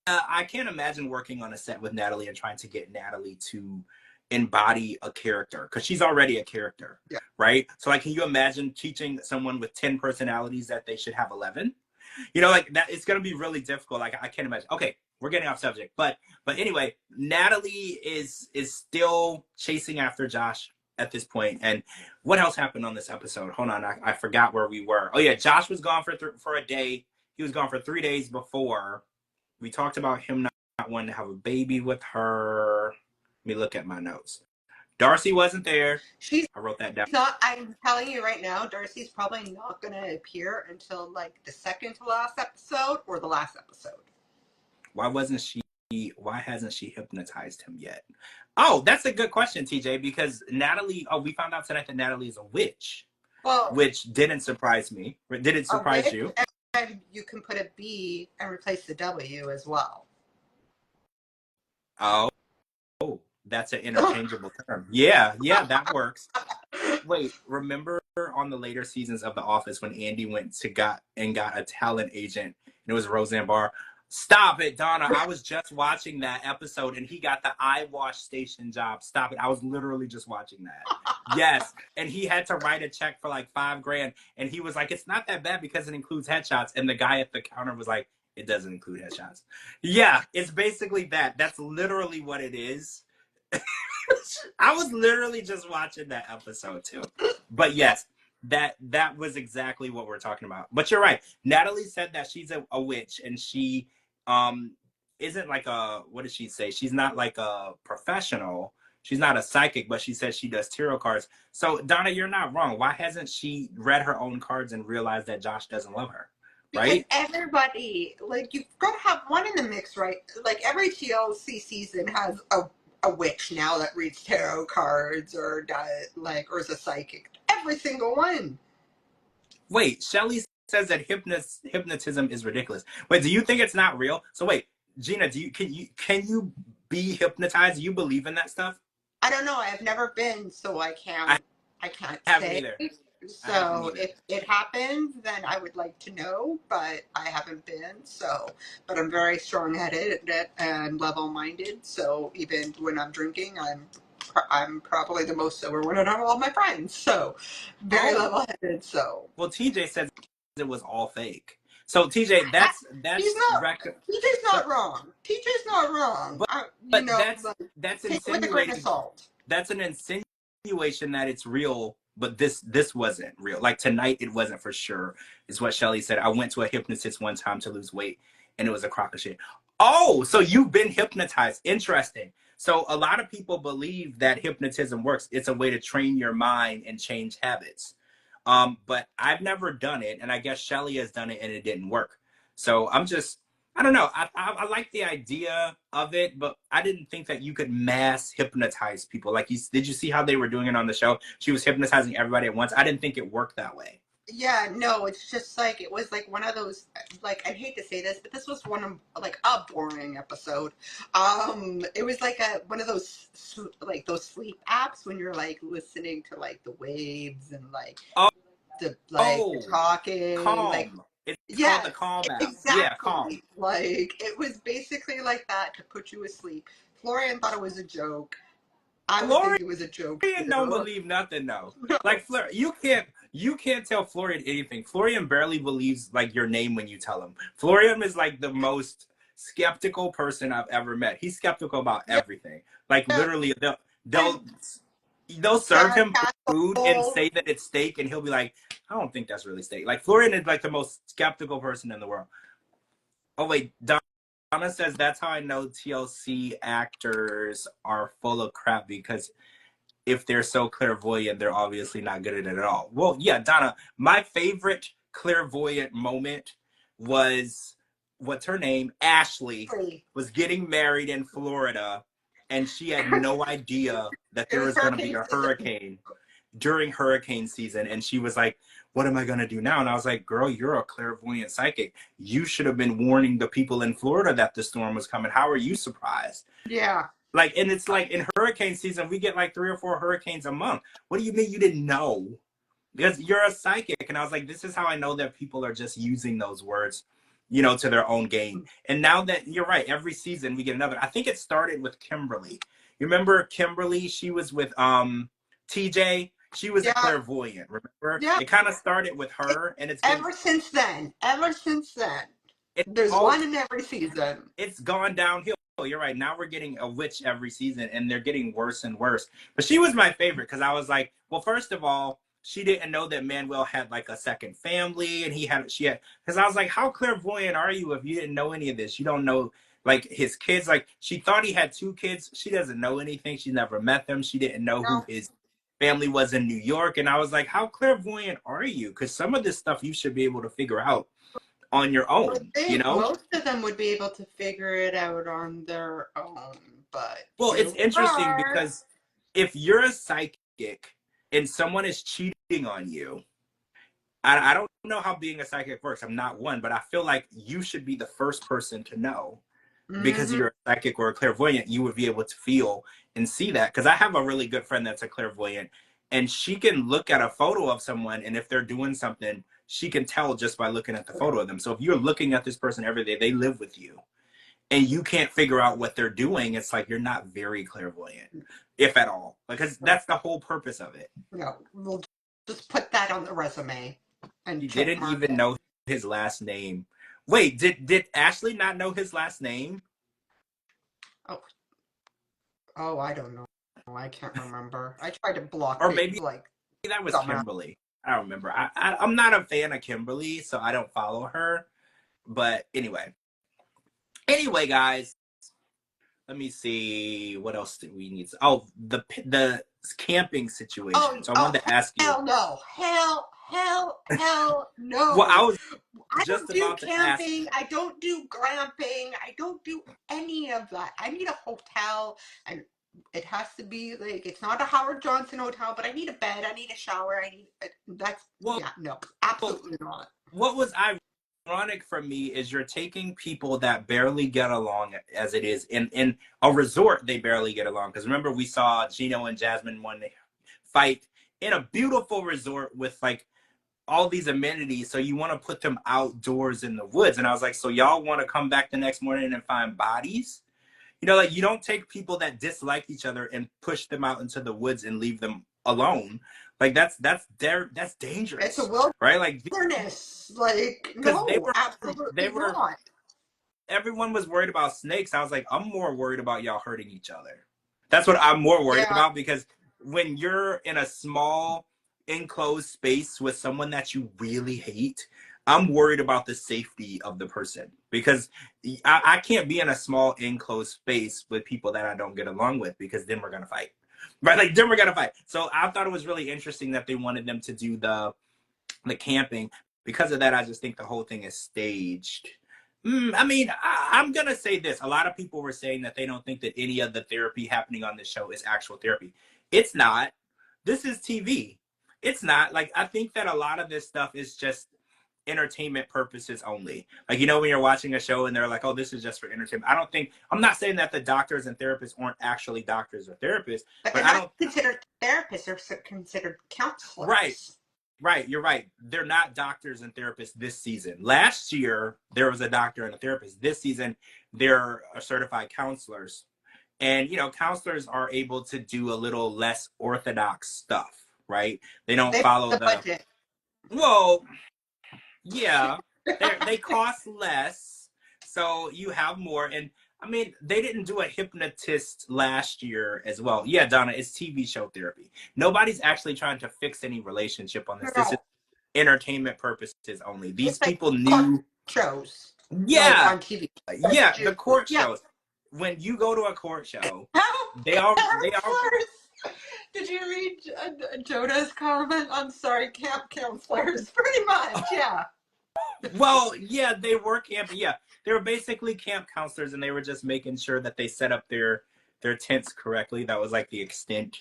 I can't imagine working on a set with Natalie and trying to get Natalie to embody a character because she's already a character, Yeah. right? So like, can you imagine teaching someone with 10 personalities that they should have 11? You know, like that, it's going to be really difficult. Like I can't imagine. Okay, we're getting off subject, but anyway, Natalie is still chasing after Josh at this point. And what else happened on this episode? Hold on, I forgot where we were. Oh yeah, Josh was gone for a day. He was gone for 3 days before. We talked about him not wanting to have a baby with her. Let me look at my notes. Darcy wasn't there. She's I wrote that down. not, I'm telling you right now, Darcy's probably not going to appear until like the second to last episode or the last episode. Why hasn't she hypnotized him yet? Oh, that's a good question, TJ, because Natalie, we found out tonight that Natalie is a witch. Well, which didn't surprise me. Did it surprise witch, you? and you can put a B and replace the W as well. Oh, that's an interchangeable term. Yeah, that works. Wait, remember on the later seasons of The Office when Andy went to got a talent agent and it was Roseanne Barr? Stop it, Donna. I was just watching that episode and he got the eye wash station job. Stop it. I was literally just watching that. Yes. And he had to write a check for like $5,000. And he was like, it's not that bad because it includes headshots. And the guy at the counter was like, it doesn't include headshots. Yeah, it's basically that. That's literally what it is. I was literally just watching that episode too. But yes, that was exactly what we're talking about. But you're right. Natalie said that she's a witch and she isn't like what did she say? She's not like a professional. She's not a psychic, but she says she does tarot cards. So Donna, you're not wrong. Why hasn't she read her own cards and realized that Josh doesn't love her? Right? Because everybody, like, you've got to have one in the mix, right? Like, every TLC season has a witch now that reads tarot cards or does, like, or is a psychic. Every single one. Wait, Shelly says that hypnotism is ridiculous. Wait, do you think it's not real? So wait, Gina, can you be hypnotized? Do you believe in that stuff? I don't know. I've never been, so I I can't haven't say. either. So if it happens, then I would like to know, but I haven't been. So, but I'm very strong-headed and level-minded. So even when I'm drinking, I'm probably the most sober one out of all my friends, so very Oh, level-headed. So well, TJ says it was all fake. So TJ, I, he's that's not. record. TJ's So, not wrong. TJ's not wrong. but You know, that's like, that's take it with a grain of insinuating. salt. That's an insinuation that it's real, but this wasn't real. Like tonight, it wasn't for sure. Is what Shelly said. I went to a hypnotist one time to lose weight, and it was a crock of shit. Oh, so you've been hypnotized? Interesting. So a lot of people believe that hypnotism works. It's a way to train your mind and change habits. But I've never done it, and I guess Shelly has done it, and it didn't work. So I don't know. I like the idea of it, but I didn't think that you could mass hypnotize people. Like, did you see how they were doing it on the show? She was hypnotizing everybody at once. I didn't think it worked that way. Yeah, no, it's just like it was like one of those, like, I hate to say this, but this was one of like a boring episode. It was like a one of those like those sleep apps when you're like listening to like the waves and like Oh, the oh, talking, like, Calm. It's called the yes, Calm app. Yeah, Calm. exactly. Like it was basically like that to put you asleep. Florian thought it was a joke. I would think Florian it was a joke don't too. believe nothing though. No. Like you can't tell Florian anything. Florian barely believes like your name when you tell him. Florian is like the most skeptical person I've ever met. He's skeptical about Yeah, everything. Like literally and they'll they'll serve him food and Sandcastle. say that it's steak and he'll be like, I don't think that's really steak. Like Florian is like the most skeptical person in the world. Oh wait, Donna says that's how I know TLC actors are full of crap because if they're so clairvoyant, they're obviously not good at it at all. Well, yeah, Donna, my favorite clairvoyant moment was what's her name? Ashley was getting married in Florida and she had no idea that It there was was going to be hurricane a season. hurricane during hurricane season. And she was like, what am I going to do now? And I was like, girl, you're a clairvoyant psychic. You should have been warning the people in Florida that the storm was coming. How are you surprised? Yeah. Like, and it's like in hurricane season, we get like 3 or 4 hurricanes a month. What do you mean you didn't know? Because you're a psychic. And I was like, this is how I know that people are just using those words, to their own gain. And now that you're right, every season we get another. I think it started with Kimberly. You remember Kimberly? She was with TJ. She was a Yeah. clairvoyant, remember? Yeah. It kind of started with her and Ever since then, it's there's all one in every season. it's gone downhill. You're right. Now we're getting a witch every season, and they're getting worse and worse. But she was my favorite because I was like, well, first of all, she didn't know that Manuel had like a second family, and she had. Because I was like, how clairvoyant are you if you didn't know any of this? You don't know like his kids. Like she thought he had 2 kids. She doesn't know anything. She never met them. She didn't know who No, his family was in New York. And I was like, how clairvoyant are you? Because some of this stuff you should be able to figure out on your I would own. think most of them would be able to figure it out on their own, but Well, here it's we interesting are. because if you're a psychic and someone is cheating on you, I don't know how being a psychic works. I'm not one, but I feel like you should be the first person to know because Hmm. you're a psychic or a clairvoyant. You would be able to feel and see that. Because I have a really good friend that's a clairvoyant, and she can look at a photo of someone, and if they're doing something, she can tell just by looking at the photo of them. So if you're looking at this person every day, they live with you and you can't figure out what they're doing, it's like you're not very clairvoyant, if at all. Because that's the whole purpose of it. No, we'll just put that on the resume and He check didn't mark even it. know his last name. Wait, did Ashley not know his last name? Oh, oh, I don't know. I can't remember. I tried to block Or it maybe like that was dumbass. Kimberly. I don't remember. I'm not a fan of Kimberly, so I don't follow her. But anyway, guys, let me see what else do we need. Oh, the camping Oh, situation. So I oh, wanted to ask you. hell no. Hell Well, I no. was I just don't do about to ask. camping. I don't do glamping. I don't do any of that. I need a hotel, and it has to be like it's not a Howard Johnson hotel, but I need a bed. I need a shower. I need that's Well, yeah, no, absolutely not. what was ironic for me is you're taking people that barely get along as it is in a resort. They barely get along because remember we saw Gino and Jasmine one fight in a beautiful resort with like all these amenities. So you want to put them outdoors in the woods, and I was like, so y'all want to come back the next morning and find bodies? You know, like you don't take people that dislike each other and push them out into the woods and leave them alone. Like that's It's a dangerous, right? Like wilderness. Like, because no, they absolutely were not. everyone was worried about snakes. I was like, I'm more worried about y'all hurting each other. That's what I'm more worried Yeah, about, because when you're in a small enclosed space with someone that you really hate, I'm worried about the safety of the person, because I can't be in a small enclosed space with people that I don't get along with, because then we're gonna fight. Right? Like then we're gonna fight. So I thought it was really interesting that they wanted them to do the camping. Because of that, I just think the whole thing is staged. I mean, I'm gonna say this. A lot of people were saying that they don't think that any of the therapy happening on this show is actual therapy. It's not. This is TV. It's not. Like, I think that a lot of this stuff is just entertainment purposes only. Like, you know, when you're watching a show and they're like, oh, this is just for entertainment. I'm not saying that the doctors and therapists aren't actually doctors or therapists, but but they're I not don't. considered therapists; they're considered Right. counselors. Right, you're right. They're not doctors and therapists this season. Last year, there was a doctor and a therapist. This season, they're certified counselors. And, you know, counselors are able to do a little less orthodox stuff, right? They don't They follow the the, budget. well, yeah, they cost less. So you have more. And I mean, they didn't do a hypnotist last year as well. Yeah, Donna, it's TV show therapy. Nobody's actually trying to fix any relationship on this. This is No, entertainment purposes only. These it's like people court knew. shows, like Yeah, on TV. yeah, the court Yeah. shows. When you go to a court show, Camp they all counselors. Did you read Jonah's comment? I'm sorry, camp counselors. Pretty much, yeah. well, yeah, they were camp. Yeah, they were basically camp counselors, and they were just making sure that they set up their tents correctly. That was like the extent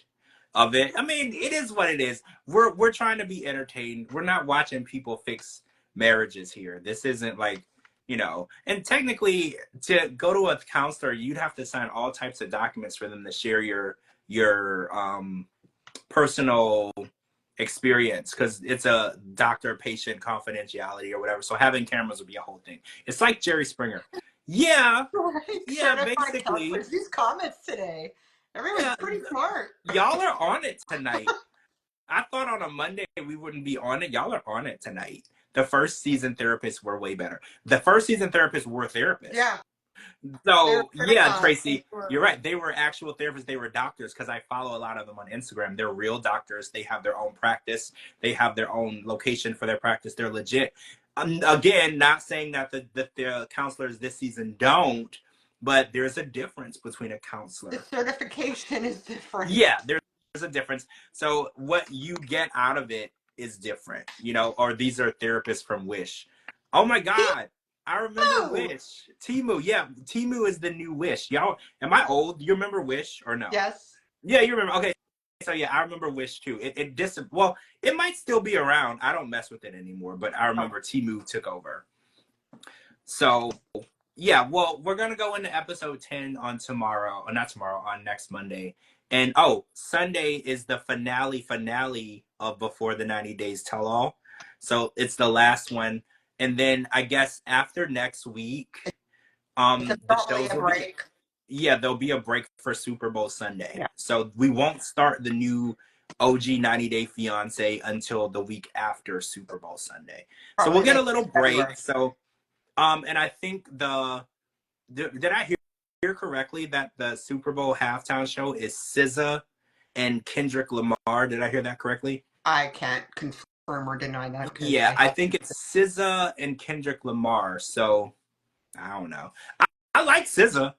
of it. I mean, it is what it is. We're trying to be entertained. We're not watching people fix marriages here. This isn't like, you know. And technically, to go to a counselor, you'd have to sign all types of documents for them to share your personal experience, because it's a doctor patient confidentiality or whatever. So having cameras would be a whole thing. It's like Jerry Springer. Yeah, Like yeah, certified basically. counselors. These comments today. Everyone's Yeah, pretty smart. y'all are on it tonight. I thought on a Monday we wouldn't be on it. Y'all are on it tonight. The first season therapists were way better. The first season therapists were therapists. Yeah, they're So yeah, certified. Tracy, you're right. They were actual therapists. They were doctors, because I follow a lot of them on Instagram. They're real doctors. They have their own practice. They have their own location for their practice. They're legit. Again, not saying that the counselors this season don't, but there's a difference between a The counselor. certification is different. Yeah, there's a difference. So what you get out of it is different, you know, or these are therapists from Wish. Oh my God. I remember Timu! Wish. Timu, yeah. Timu is the new Wish. Y'all, am I old? You remember Wish or no? Yes. Yeah, you remember. Okay. So yeah, I remember Wish too. Well, it might still be around. I don't mess with it anymore, but I Oh, remember Timu took over. So yeah, well, we're gonna go into episode 10 on tomorrow, or not tomorrow, on next Monday. And oh, Sunday is the finale of Before the 90 Days Tell All. So it's the last one. And then I guess after next week, it's the probably shows a will be, break. yeah, there'll be a break for Super Bowl Sunday. Yeah, So we won't start the new OG 90 Day Fiance until the week after Super Bowl Sunday. So we'll probably get a like little break. February. So and I think did I hear correctly that the Super Bowl halftime show is SZA and Kendrick Lamar? Did I hear that correctly? I can't confirm or deny that because Yeah, I I have. think it's SZA and Kendrick Lamar. So I don't know. I like SZA.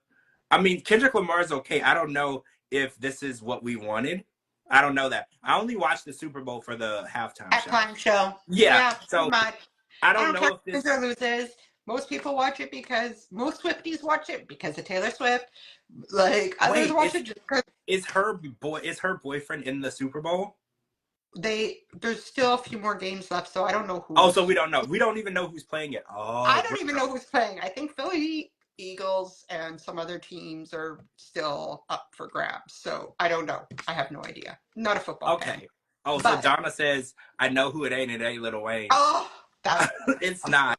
I mean, Kendrick Lamar is okay. I don't know if this is what we wanted. I don't know that. I only watched the Super Bowl for the halftime show. Halftime show. Yeah, Yeah, pretty so much. I I don't don't know care if if this wins or loses. Most people watch it because most Swifties watch it because of Taylor Swift. Like others wait, watch it just because is her boyfriend in the Super Bowl? there's still a few more games left, so I don't know Oh, so who's. we don't know. We don't even know who's playing it. I Oh, don't even know who's playing. I think Philly Eagles and some other teams are still up for grabs. So I don't know. I have no idea. Not a football fan. okay. Oh, so But Donna says, I know who it ain't. It ain't Lil Wayne. oh, that It's not.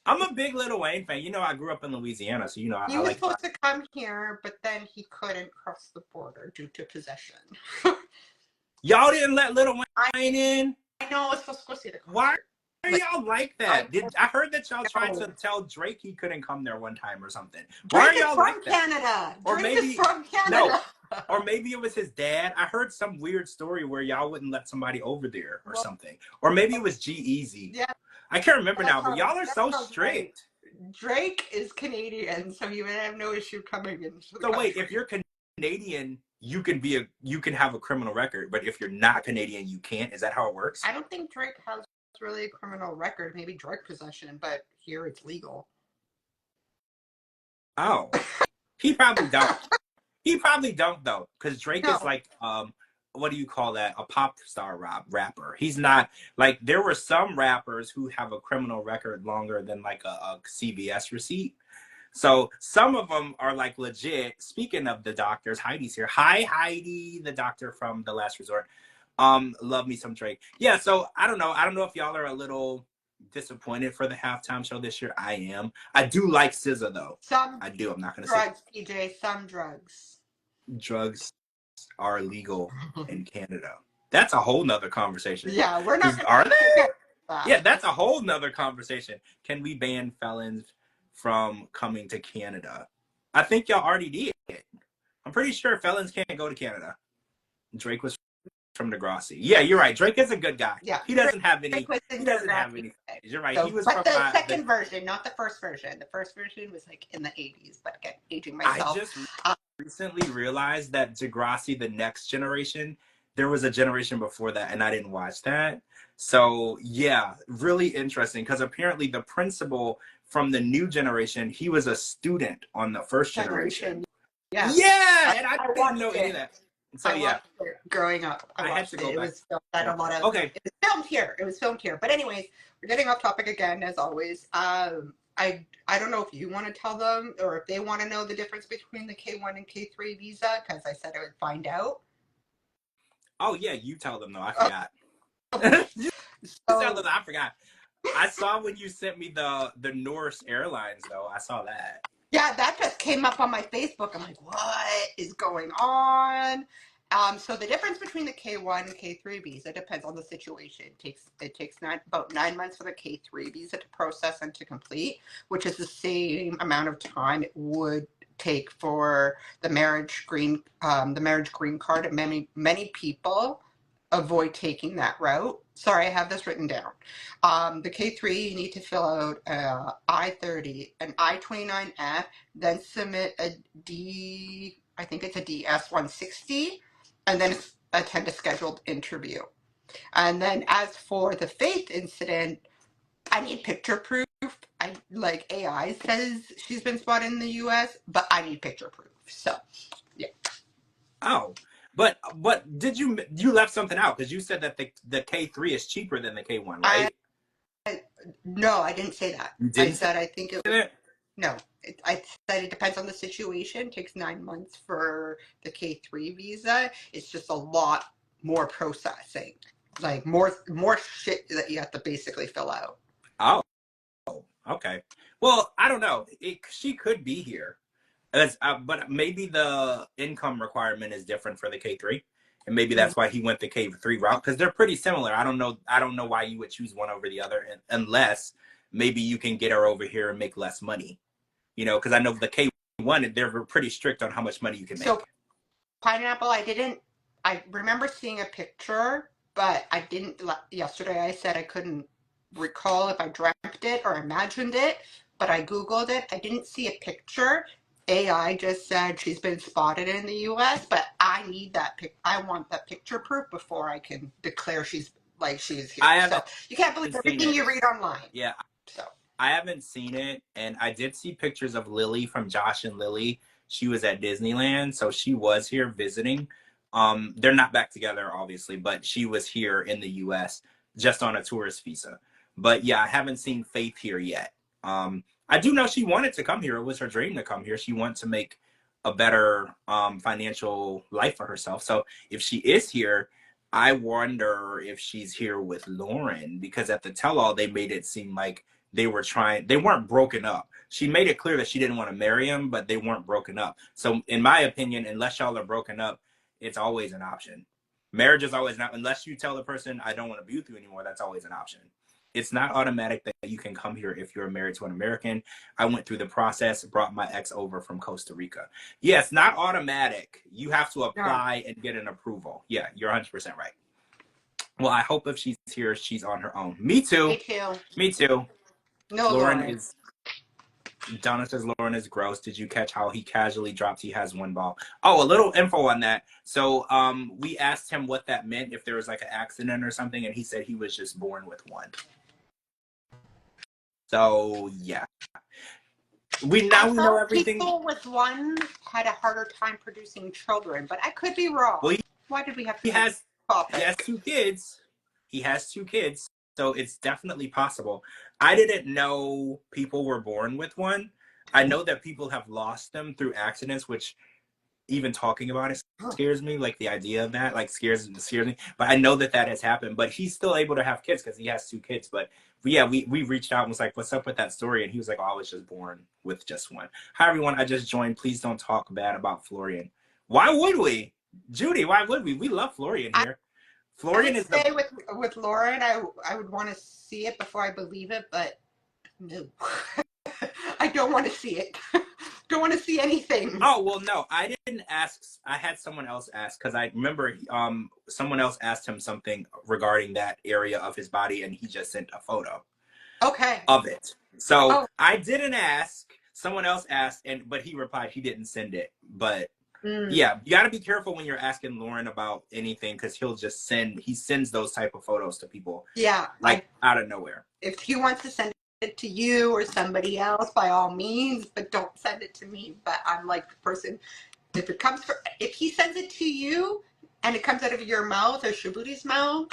I'm a big Lil Wayne fan. You know, I grew up in Louisiana, so you know He I was like. supposed to come here, but then he couldn't cross the border due to possession. Y'all didn't let Lil I Wayne in. know I was supposed to go see the Why concert. are Like, y'all like I that? don't I heard that y'all tried to know. tell Drake he couldn't come there one time or something. Why are Drake is y'all from like that? Canada. Or Drake is maybe from no, Canada. or maybe it was his dad. I heard some weird story where y'all wouldn't let somebody over there or Well, something. Or maybe it was G-Eazy. yeah, I can't remember that now, but y'all are so sounds right. strict. Drake is Canadian, so he would have no issue coming into the So wait, if country. you're Canadian, you can have a criminal record, but if you're not Canadian, you can't. Is that how it works? I don't think Drake has really a criminal record. Maybe drug possession, but here it's legal. Oh, he probably don't. He probably don't though, because Drake is No, like what do you call that? A pop star rapper. He's not like there were some rappers who have a criminal record longer than like a CVS receipt. So some of them are like legit. Speaking of the doctors, Heidi's here. Hi Heidi, the doctor from The Last Resort. Love me some Drake. Yeah, so I don't know. I don't know if y'all are a little disappointed for the halftime show this year. I am. I do like SZA though. some I do. I'm not gonna say drugs, PJ, some drugs. drugs are illegal in Canada. That's a whole nother conversation. Yeah, we're not going Are to they? get that. Yeah, that's a whole nother conversation. Can we ban felons from coming to Canada? I think y'all already did. I'm pretty sure felons can't go to Canada. Drake was from Degrassi. Yeah, you're right. Drake is a good guy. Yeah, He doesn't have Drake any. was He in doesn't have Degrassi. any. You're right. He So, was but from the second version, not the first version. The first version was like in the 80s, but again, aging I myself. just recently realized that Degrassi, the next generation, there was a generation before that, and I didn't watch that. So yeah, really interesting because apparently the principal from the new generation, he was a student on the first generation. Yeah, Yeah, and I I didn't watched know any of it. that. So I yeah, watched it growing up. I I had to watched it. go It back. was filmed at a lot of. Okay. It was filmed here. It was filmed here. But anyways, we're getting off topic again as always. I don't know if you want to tell them or if they want to know the difference between the K1 and K3 visa because I said I would find out. Oh yeah, you tell them though. I Oh, forgot. okay. You tell So them. I forgot. I saw when you sent me the Norse Airlines though. I saw that. yeah, that just came up on my Facebook. I'm like, what is going on? So the difference between the K1 and K3 visa depends on the situation. It takes about 9 months for the K3 visa to process and to complete, which is the same amount of time it would take for the marriage green card. And many people avoid taking that route. Sorry, I have this written down. The K3, you need to fill out I-30, an I-29F, then submit a I think it's a DS-160, and then attend a scheduled interview. And then as for the Faith incident, I need picture proof. I like AI says she's been spotted in the U.S., but I need picture proof. So yeah. Oh, but did you left something out because you said that the K3 is cheaper than the K1, I right? No, I didn't say that. You I didn't say said I think it was that. no. I said it depends on the situation. It takes 9 months for the K3 visa. It's just a lot more processing, like more shit that you have to basically fill out. Oh, okay. Well, I don't know. She could be here. But maybe the income requirement is different for the K3, and maybe Mm. that's why he went the K3 route because they're pretty similar. I don't know. I don't know why you would choose one over the other, unless maybe you can get her over here and make less money. You know, because I know the K1 they're pretty strict on how much money you can So make. pineapple, I didn't. I remember seeing a picture, but I didn't. Yesterday, I said I couldn't recall if I dreamt it or imagined it, but I Googled it. I didn't see a picture. AI just said she's been spotted in the U.S., but I need that I want that picture proof before I can declare she is here. I So haven't you can't believe seen everything it. you read online. Yeah, So I haven't seen it, and I did see pictures of Lily from Josh and Lily. She was at Disneyland, so she was here visiting. They're not back together, obviously, but she was here in the U.S. just on a tourist visa. But yeah, I haven't seen Faith here yet. I do know she wanted to come here. It was her dream to come here. She wanted to make a better financial life for herself. So if she is here, I wonder if she's here with Lauren because at the tell all they made it seem like they weren't broken up. She made it clear that she didn't want to marry him, but they weren't broken up. So in my opinion, unless y'all are broken up, it's always an option. Marriage is always not, unless you tell the person, I don't want to be with you anymore, that's always an option. It's not automatic that you can come here if you're married to an American. I went through the process, brought my ex over from Costa Rica. Yeah, it's not automatic. You have to apply and get an approval. Yeah, you're 100% right. Well, I hope if she's here, she's on her own. Me too. Me too. Me too. No, Lauren Lauren. is Donna says Lauren is gross. Did you catch how he casually dropped he has one ball? Oh, a little info on that. So we asked him what that meant, if there was like an accident or something, and he said he was just born with one. So yeah. We know everything. People with one had a harder time producing children, but I could be wrong. Well, why did we have to he has topic? 2 kids. He has 2 kids. So it's definitely possible. I didn't know people were born with one. I know that people have lost them through accidents, which even talking about it scares me. Like the idea of that, like scares me. But I know that has happened. But he's still able to have kids because he has 2 kids. But yeah, we reached out and was like, "What's up with that story?" And he was like, "Oh, I was just born with just one." Hi everyone, I just joined. Please don't talk bad about Florian. Why would we, Judy? Why would we? We love Florian here. Florian is say with Lauren. I would want to see it before I believe it, but no, I don't want to see it. Don't want to see anything. Oh, well, no, I didn't ask. I had someone else ask because I remember someone else asked him something regarding that area of his body, and he just sent a photo. Okay. Of it. So I didn't ask. Someone else asked, but he replied he didn't send it. But yeah, you got to be careful when you're asking Lauren about anything because he'll just he sends those type of photos to people. Yeah. Like out of nowhere. If he wants to send it to you or somebody else, by all means, but don't send it to me. But I'm like the person, if he sends it to you and it comes out of your mouth or Shabuti's mouth,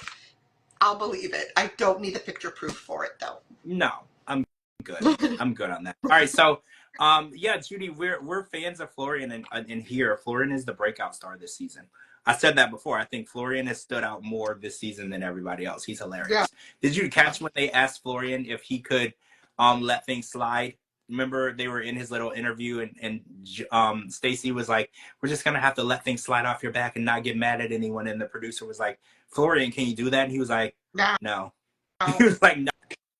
I'll believe it. I don't need the picture proof for it though. No, I'm good. I'm good on that. All right, so yeah, Judy, we're fans of Florian and here. Florian is the breakout star this season. I said that before. I think Florian has stood out more this season than everybody else. He's hilarious. Yeah. Did you catch when they asked Florian if he could let things slide? Remember they were in his little interview and Stacey was like, "We're just gonna have to let things slide off your back and not get mad at anyone." And the producer was like, "Florian, can you do that?" And he was like, "No." He was like, "No.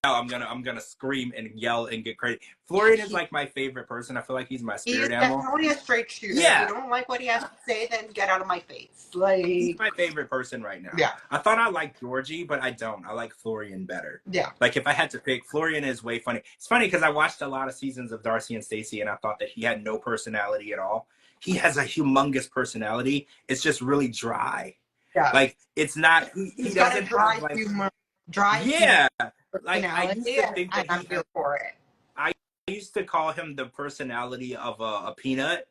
I'm gonna scream and yell and get crazy." Florian is like my favorite person. I feel like he's my spirit animal. He's definitely a straight shooter. Yeah. If you don't like what he has to say, then get out of my face. Like he's my favorite person right now. Yeah. I thought I liked Georgie, but I don't. I like Florian better. Yeah. Like if I had to pick, Florian is way funny. It's funny because I watched a lot of seasons of Darcy and Stacey, and I thought that he had no personality at all. He has a humongous personality. It's just really dry. Yeah. Like it's not. He doesn't have like humor. Dry. Yeah. Like I used to think that I'm here for it. I used to call him the personality of a peanut,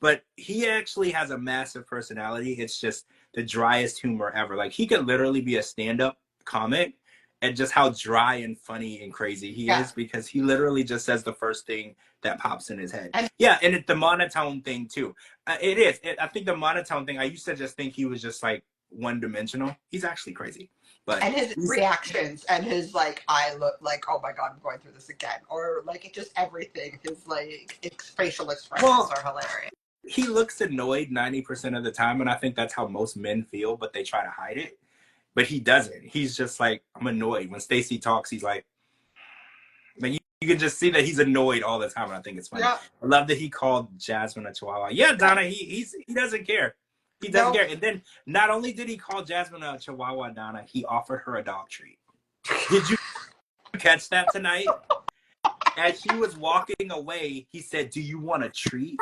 but he actually has a massive personality. It's just the driest humor ever. Like he could literally be a stand-up comic, and just how dry and funny and crazy he is because he literally just says the first thing that pops in his head. And it's the monotone thing too. It is. I think the monotone thing. I used to just think he was just like one-dimensional. He's actually crazy. But and his reactions and his like, I look like, oh my god, I'm going through this again, or like it just everything. His like facial expressions are hilarious. He looks annoyed 90% of the time, and I think that's how most men feel, but they try to hide it. But he doesn't. He's just like, I'm annoyed. When Stacey talks, he's like you can just see that he's annoyed all the time, and I think it's funny. Yeah. I love that he called Jasmine a chihuahua. Yeah, Donna, he doesn't care. He doesn't care. And then not only did he call Jasmine a chihuahua, Donna, he offered her a dog treat. Did you catch that tonight? As she was walking away, he said, "Do you want a treat?"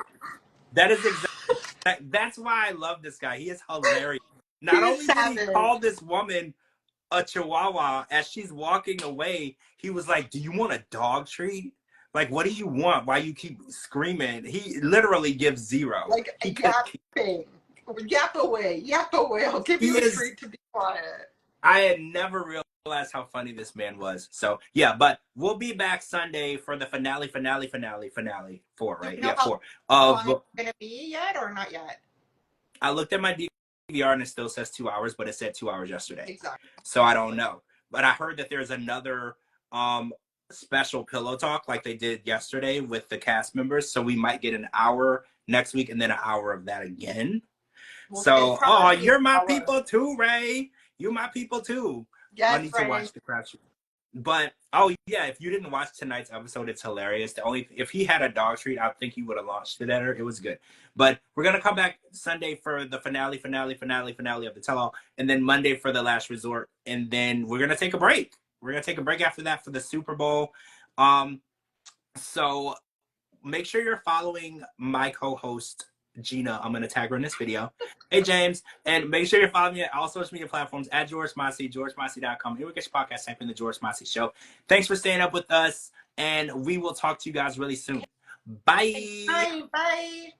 That is exactly. That's why I love this guy. He is hilarious. Not only did he call this woman a chihuahua, as she's walking away, he was like, "Do you want a dog treat? Like, what do you want? Why you keep screaming?" He literally gives zero. Like a yapping. Yap away. I'll give you a treat to be quiet. I had never realized how funny this man was. So yeah, but we'll be back Sunday for the finale. 4, right? Yeah, 4. Gonna be yet or not yet? I looked at my DVR and it still says 2 hours, but it said 2 hours yesterday. Exactly. So I don't know. But I heard that there's another special pillow talk like they did yesterday with the cast members. So we might get an hour next week and then an hour of that again. Well, it's So, oh, probably an you're my hour. people too, Ray. You my people too. I Yes, need to Ray. watch the crap show. But oh yeah, if you didn't watch tonight's episode, it's hilarious. The only if he had a dog treat, I think he would have launched it at her. It was good. But we're gonna come back Sunday for the finale of the tell all, and then Monday for the last resort, and then we're gonna take a break. We're gonna take a break after that for the Super Bowl. So make sure you're following my co-host Gina. I'm gonna tag her in this video. Hey James, and make sure you're following me at all social media platforms at George Mossey, GeorgeMossey.com. Here we get your podcast, type in the George Mossey Show. Thanks for staying up with us, and we will talk to you guys really soon. Bye. Bye. Bye.